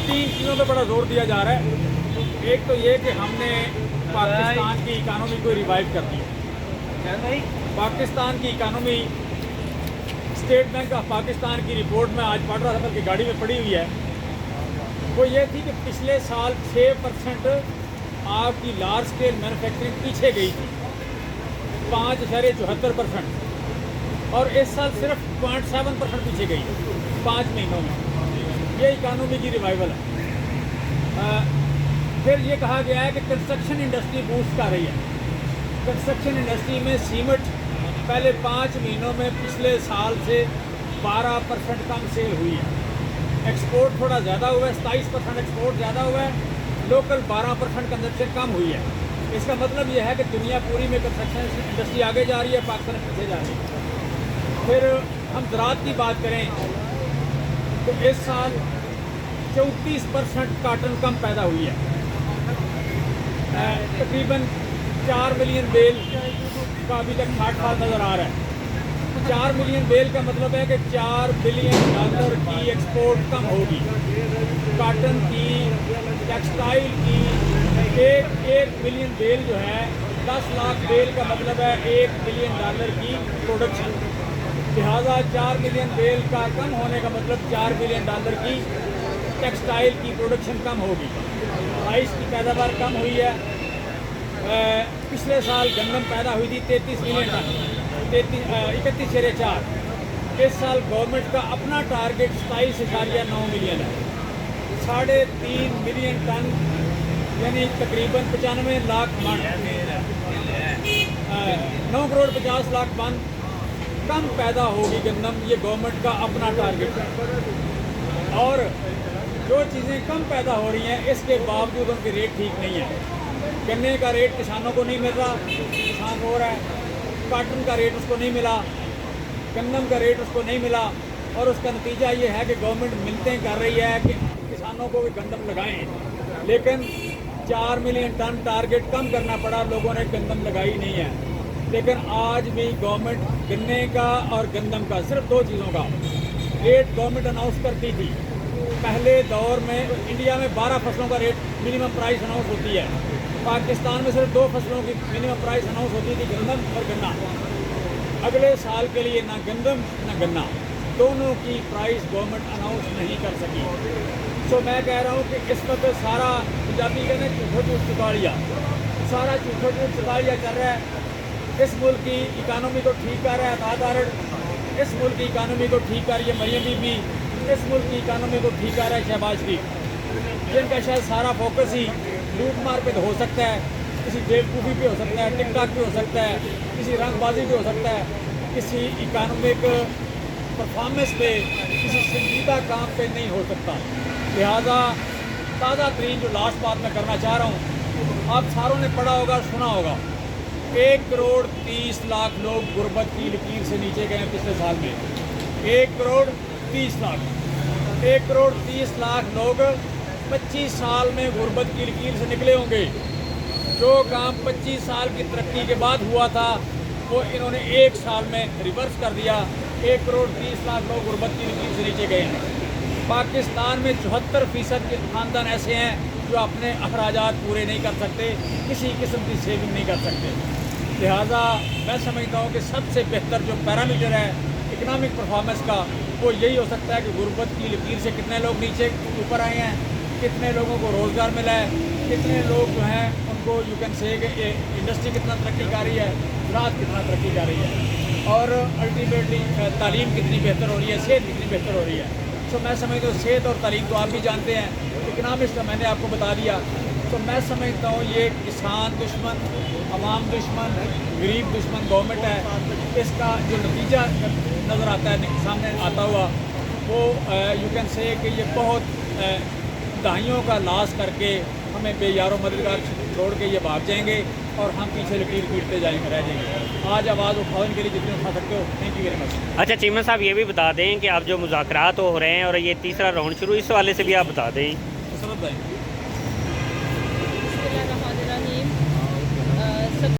तीन चीज़ों पे बड़ा जोर दिया जा रहा है। एक तो ये कि हमने पाकिस्तान की इकानमी को रिवाइव कर दिया। पाकिस्तान की economy, state bank of Pakistan की रिपोर्ट में आज पढ़ रहा था, बल्कि गाड़ी में पड़ी हुई है, वो ये थी कि पिछले साल 6% आपकी लार्ज स्केल मैन्युफैक्चरिंग पीछे गई थी, 5.74%, और इस साल सिर्फ 0.7% पीछे गई है 5 महीनों में। ये इकानमी की रिवाइवल है। फिर ये कहा गया है कि कंस्ट्रक्शन इंडस्ट्री बूस्ट कर रही है। कंस्ट्रक्शन इंडस्ट्री में सीमेंट पहले 5 महीनों में पिछले साल से 12% कम सेल हुई है। एक्सपोर्ट थोड़ा ज़्यादा हुआ है, 27% एक्सपोर्ट ज़्यादा हुआ है, लोकल 12% कंजप्शन कम हुई है। इसका मतलब यह है कि दुनिया पूरी में कंस्ट्रक्शन इंडस्ट्री आगे जा रही है, पाकिस्तान पीछे जा रही है। फिर हम ज़राअत की बात करें तो इस साल 34% काटन कम पैदा हुई है। तकरीबन 4 मिलियन बेल का अभी तक फाल नज़र आ रहा है। 4 मिलियन बेल का मतलब है कि $4 बिलियन की एक्सपोर्ट कम होगी। काटन की, टेक्सटाइल की, एक मिलियन बेल जो है, 10 लाख बेल का मतलब है $1 बिलियन की प्रोडक्शन। लिहाजा 4 मिलियन बेल का कम होने का मतलब $4 बिलियन की टेक्सटाइल की प्रोडक्शन कम होगी। राइस की पैदावार कम हुई है। पिछले साल गंदम पैदा हुई थी 33 मिलियन टन, 31.4। इस साल गवर्नमेंट का अपना टारगेट 27.9 मिलियन है। 3.5 मिलियन टन यानी तकरीबन 95 लाख मन, 9 करोड़ 50 लाख मन कम पैदा होगी गंदम। ये गवर्नमेंट का अपना टारगेट है। और जो चीज़ें कम पैदा हो रही हैं इसके बावजूद उनके रेट ठीक नहीं है। गन्ने का रेट किसानों को नहीं मिल रहा, किसान हो रहा है। काटन का रेट उसको नहीं मिला, गंदम का रेट उसको नहीं मिला, और उसका नतीजा ये है कि गवर्नमेंट मिलते कर रही है कि किसानों को भी गंदम लगाएं, लेकिन 4 मिलियन टन टारगेट कम करना पड़ा, लोगों ने गंदम लगाई नहीं है। लेकिन आज भी गवर्नमेंट गन्ने का और गंदम का, सिर्फ 2 चीज़ों का रेट गवर्नमेंट अनाउंस करती थी। पहले दौर में इंडिया में 12 फसलों का रेट मिनिमम प्राइस अनाउंस होती है। पाकिस्तान में सिर्फ 2 फसलों की मिनिमम प्राइस अनाउंस होती थी, गंदम और गन्ना। अगले साल के लिए ना गंदम ना गन्ना, दोनों की प्राइस गवर्नमेंट अनाउंस नहीं कर सकी। तो मैं कह रहा हूँ कि इस वक्त सारा, पंजाबी कहते हैं झूठो झूठ चुकालिया, सारा झूठो झूठ चुकालिया चल रहा है। इस मुल्क की इकानमी को ठीक कर रहा है अतादारड़, इस मुल्क की इकानमी को ठीक कर रही है मरियम बीबी, इस मुल्क की इकानमी को ठीक कर रहा है शहबाज शरीफ, जिनका शायद सारा फोकस ही लूट मार पे हो सकता है, किसी बेवकूफ़ी पे हो सकता है, टिकटॉक पे हो सकता है, किसी रंगबाजी पे हो सकता है, किसी इकानमिक परफॉर्मेंस पे, किसी संजीदा काम पे नहीं हो सकता। लिहाजा ताज़ा तरीन जो लास्ट बात मैं करना चाह रहा हूँ, आप सारों ने पढ़ा होगा, सुना होगा, 1 करोड़ 30 लाख लोग गुर्बत की लकीर से नीचे गए पिछले साल में। 1 करोड़ 30 लाख, 1 करोड़ 30 लाख लोग 25 साल में गुर्बत की लकीर से निकले होंगे। जो काम 25 साल की तरक्की के बाद हुआ था वो इन्होंने 1 साल में रिवर्स कर दिया। 1 करोड़ 30 लाख लोग गुर्बत की लकीर से नीचे गए हैं। पाकिस्तान में 74% के ख़ानदान ऐसे हैं जो अपने अखराजात पूरे नहीं कर सकते, किसी किस्म की सेविंग नहीं कर सकते। लिहाजा मैं समझता हूँ कि सबसे बेहतर जो पैरामीटर है इकनॉमिक परफॉर्मेंस का, वो यही हो सकता है कि गुर्बत की लकीर से कितने लोग नीचे ऊपर आए हैं, कितने लोगों को रोज़गार मिला है, कितने लोग जो हैं उनको यू कैन से कि इंडस्ट्री कितना तरक्की कर रही है, ज़राअत कितना तरक्की कर रही है, और अल्टीमेटली तालीम कितनी बेहतर हो रही है, सेहत कितनी बेहतर हो रही है। तो मैं समझता हूँ सेहत और तालीम तो आप भी जानते हैं, इकनॉमिक्स का मैंने आपको बता दिया। तो मैं समझता हूँ ये किसान दुश्मन, अवाम दुश्मन, गरीब दुश्मन गवर्नमेंट है। इसका जो नतीजा नज़र आता है सामने आता हुआ, वो यू कैन से कि ये बहुत दहाइयों का लॉस करके हमें बेयारो मददगार छोड़ के ये भाग जाएंगे और हम पीछे लकीर पीटते जाएंगे, रह जाएंगे। आज आवाज़ उठाओ इनके लिए जितने उठा सकते हो। Thank you very much. अच्छा चीमन साहब, ये भी बता दें कि आप जो मुज़ाकरात हो रहे हैं और ये तीसरा राउंड शुरू, इस वाले से भी आप बता दें। मुसरत भाई